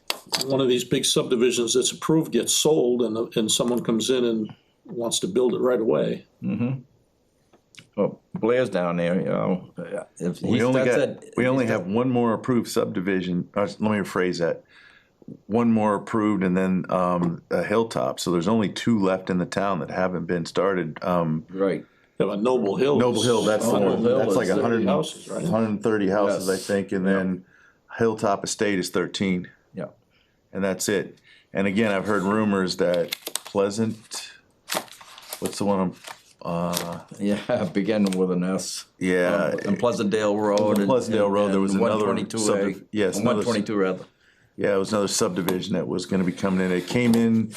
one of these big subdivisions that's approved gets sold and someone comes in and wants to build it right away. Well, Blair's down there, you know, if he We only starts got, we only have one more approved subdivision, let me rephrase that. One more approved and then, a Hilltop, so there's only two left in the town that haven't been started. Right, Yeah, but Noble Hill. Noble Hill, that's the Noble one, Hill that's like is 30 houses, right? 130 houses, I Yes. think, and then Hilltop Estate is 13, yeah. and that's it. And again, I've heard rumors that Pleasant, what's the one, Yeah, beginning with an S. yeah. And Pleasantdale Road. On Pleasantdale Road, there was another 122A. yes, another- 122 rather. Yeah, it was another subdivision that was gonna be coming in. It came in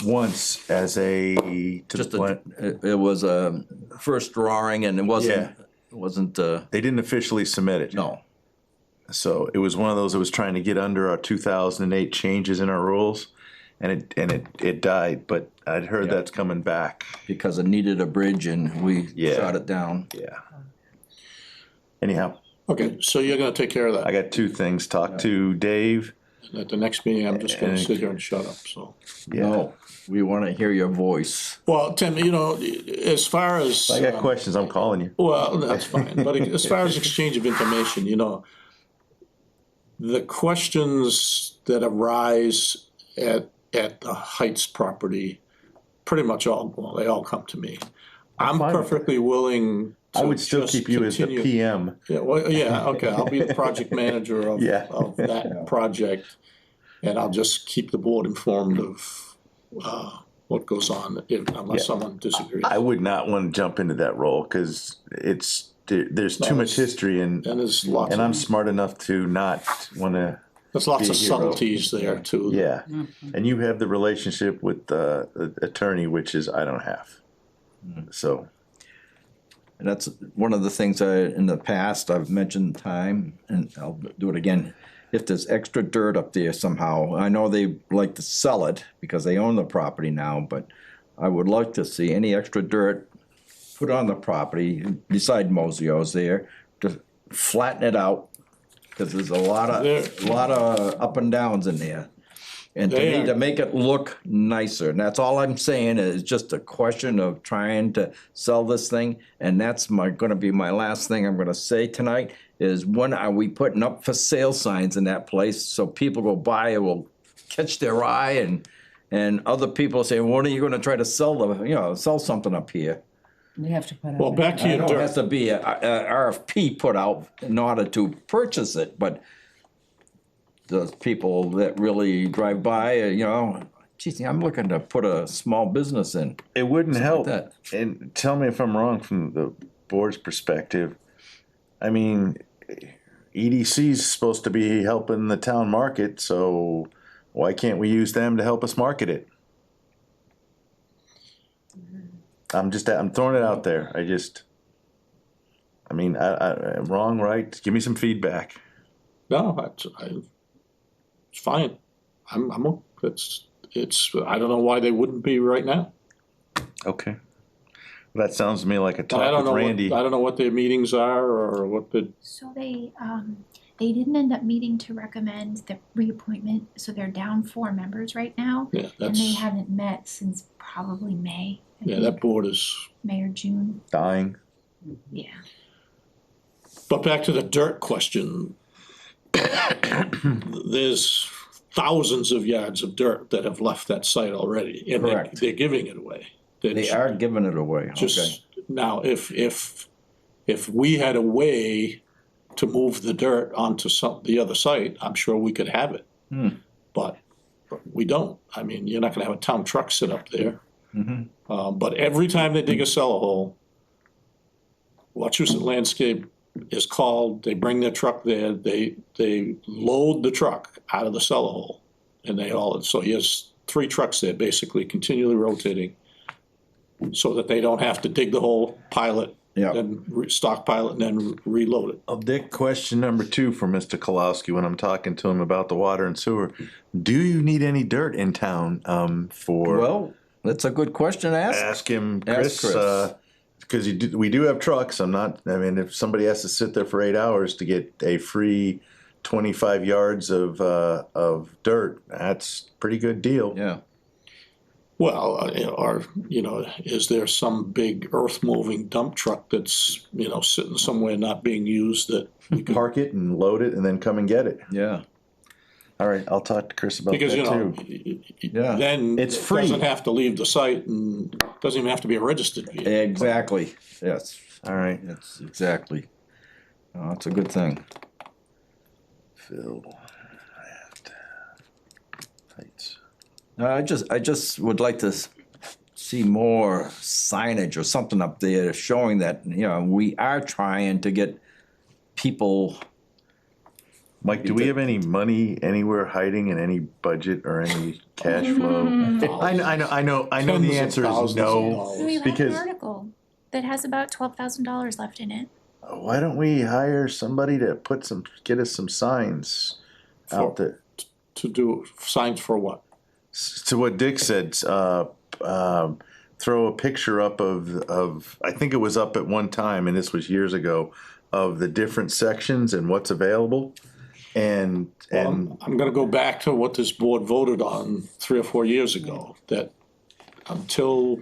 once as a, to the Just plan. it was a first drawing and it wasn't, They didn't officially submit it. no. So it was one of those that was trying to get under our 2008 changes in our rules, and it died. But I'd heard Yeah. that's coming back. Because it needed a bridge and we Yeah. shot it down. Yeah. Anyhow, Okay, so you're gonna take care of I that. got two things. Talk to Dave. At the next meeting, I'm just gonna sit here and shut up, so. Yeah. No, we wanna hear your voice. Well, Tim, you know, as far as. I got questions. I'm calling you. Well, that's fine, but as far as exchange of information, you know, the questions that arise at the Heights property, pretty much all, well, they all come to me. I'm fine with perfectly willing to I would still just keep you as the continue- PM. Yeah, well, yeah, okay, I'll be the project manager of, Yeah. of that project. And I'll just keep the board informed of, what goes on, unless someone disagrees. I would not want to jump into that role because there's too much history and there's lots I'm of, smart enough to not want to. there's lots be a of hero. subtleties there too. Yeah, and you have the relationship with the attorney, which is I don't have. So And that's one of the things in the past, I've mentioned time, and I'll do it again. If there's extra dirt up there somehow, I know they like to sell it because they own the property now, but I would like to see any extra dirt put on the property beside Mosio's there, to flatten it out, cause there's a lot of up and downs in there. And to They me, are- to make it look nicer, and that's all I'm saying, is just a question of trying to sell this thing. And that's gonna be my last thing I'm gonna say tonight, is when are we putting up for sale signs in that place, so people go by and will catch their eye, and other people say, when are you gonna try to sell something up here? We have to put it. Well, back to I your know it has dirt, to be a RFP put out in order to purchase it, but those people that really drive by, geez, I'm looking to put a small business in. it wouldn't help. that. And tell me if I'm wrong from the board's perspective. I mean, EDC's supposed to be helping the town market, so why can't we use them to help us market it? I'm throwing it out there. I'm wrong, right? Give me some feedback. no, it's fine. I don't know why they wouldn't be right now. Okay. That sounds to me like a I talk don't with know Randy. I don't know what their meetings are or what the, So they didn't end up meeting to recommend the reappointment, so they're down 4 members right now. yeah, And they that's, haven't met since probably May, I yeah, think, that board is, May or June, Dying. yeah. but back to the dirt question. There's thousands of yards of dirt that have left that site already, and Correct. they're giving it away. They are giving it away, okay. Just, now, if we had a way to move the dirt onto the other site, I'm sure we could have it. But we don't. I mean, you're not gonna have a town truck sit up there. But every time they dig a cellar hole, Wachusett Landscape is called, they bring their truck there, they load the truck out of the cellar hole. And they haul it, so he has 3 trucks there, basically continually rotating, so that they don't have to dig the hole, pile it, Yeah. then stockpile it, and then reload it. Oh, Dick, question number 2 for Mr. Kolowski when I'm talking to him about the water and sewer. Do you need any dirt in town, for? Well, that's a good question to ask. Ask him, Ask Chris, Chris. because we do have trucks. I mean, if somebody has to sit there for 8 hours to get a free 25 yards of dirt, that's a pretty good deal. Yeah. Well, is there some big earth-moving dump truck that's, sitting somewhere not being used that we could? Park it and load it and then come and get it. Yeah. All right, I'll talk to Chris about that Because, too. Yeah. then It's it free. doesn't have to leave the site and doesn't even have to be a registered vehicle. Exactly. Yes. All right. That's exactly. Oh, that's a good thing. Phil. Heights. I just would like to see more signage or something up there showing that, we are trying to get people. Mike, do we have any money anywhere hiding in any budget or any cash flow? I know Tens the of answer is thousands of no. dollars. We have Because- an article that has about $12,000 left in it. Why don't we hire somebody to get us some signs out there? To do signs for what? To what Dick said, throw a picture up of, I think it was up at one time, and this was years ago, of the different sections and what's available. And I'm gonna go back to what this board voted on 3 or 4 years ago, that until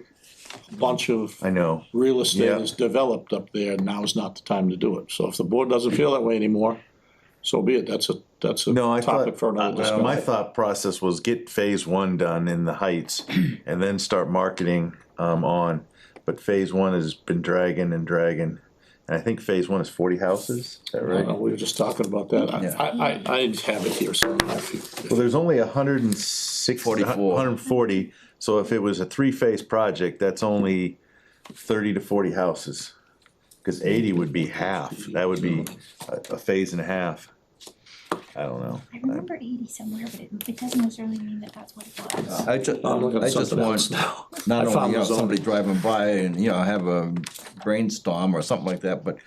a bunch of I know, real estate Yeah. is developed up there, now's not the time to do it. So if the board doesn't feel that way anymore, so be it. That's a no, I topic for another thought, my discussion. thought process was get phase 1 done in the Heights and then start marketing, on. But phase 1 has been dragging. And I think phase 1 is 40 houses, is that I right? know, we were just talking about that. Yeah. I have it here somewhere. Well, there's only 160, 44. 140, so if it was a 3-phase project, that's only 30 to 40 houses. Cause 80 would be half, that would be a phase and a half. I don't know. I remember 80 somewhere, but it doesn't necessarily mean that that's what it was. I just I'm looking at something want else now. not I found only the zoning. somebody driving by and, have a brainstorm or something like that, but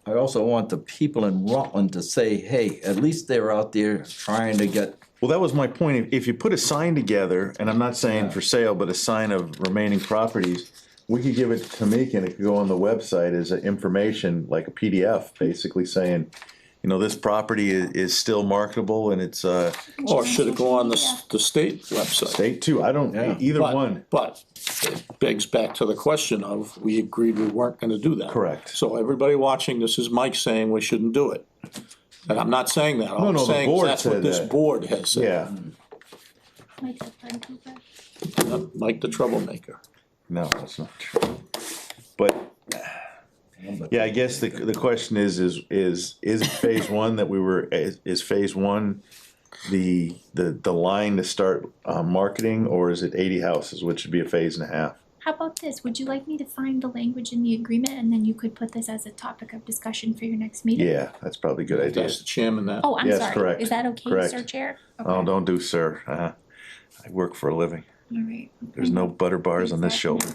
I also want the people in Rutland to say, hey, at least they're out there trying to get. Well, that was my point, if you put a sign together, and I'm not saying for sale, but a sign of remaining properties, we could give it to Tamika and it could go on the website as a information, like a PDF, basically saying, this property is still marketable and it's, Or should it go on the state website? state too, I don't, Yeah. either But- one. But it begs back to the question of, we agreed we weren't gonna do that. Correct. So everybody watching, this is Mike saying we shouldn't do it. And I'm not saying that, all No, I'm no, the saying is board that's what said this that. board has said. Yeah, Like the party people. Mike the troublemaker. no, that's not true. But, yeah, I guess the question is it phase 1 that is phase 1 the line to start, marketing, or is it 80 houses, which would be a phase and a half? How about this? Would you like me to find the language in the agreement and then you could put this as a topic of discussion for your next meeting? Yeah, that's probably a good idea. That's the chairman that. Oh, I'm Yes, sorry. correct. Is that okay, Correct. Sir Chair? Oh, Okay. don't do, sir. I work for a living. All right. There's no butter bars on this shoulder.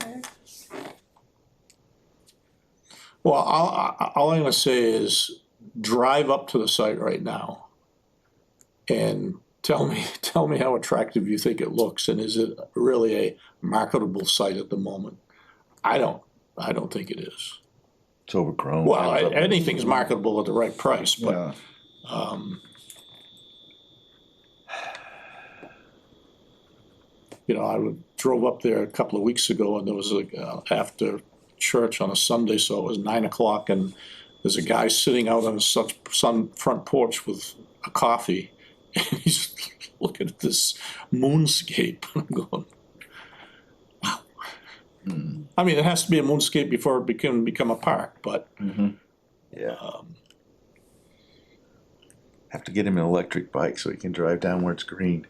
Well, all I'm gonna say is, drive up to the site right now and tell me how attractive you think it looks, and is it really a marketable site at the moment? I don't think it is. It's overgrown. Well, anything's marketable at the right price, but, Yeah. I drove up there a couple of weeks ago, and there was after church on a Sunday, so it was 9 o'clock, and there's a guy sitting out on some front porch with a coffee, and he's looking at this moonscape. I'm going, wow. I mean, it has to be a moonscape before it can become a park, but Yeah. Have to get him an electric bike so he can drive down where it's green.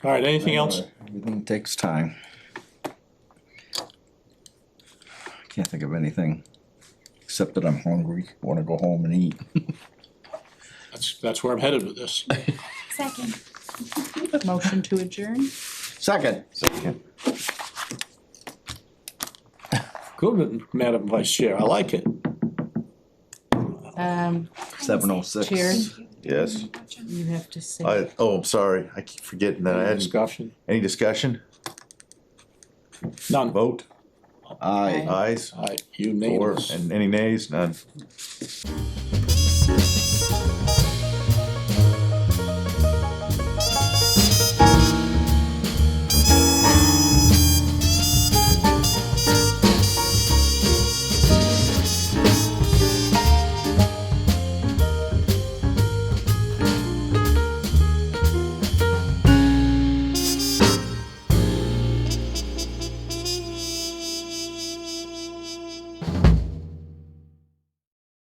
All right, anything else? Everything takes time. Can't think of anything, except that I'm hungry, wanna go home and eat. That's where I'm headed with this. Second. Motion to adjourn? Second. Good, Madam Vice Chair, I like it. 7:06. Cheers. Yes. You have to say. I'm sorry, I keep forgetting that I hadn't, Discussion? any discussion, None. vote, Aye. ayes, All right, four, unanimous. and any nays, none.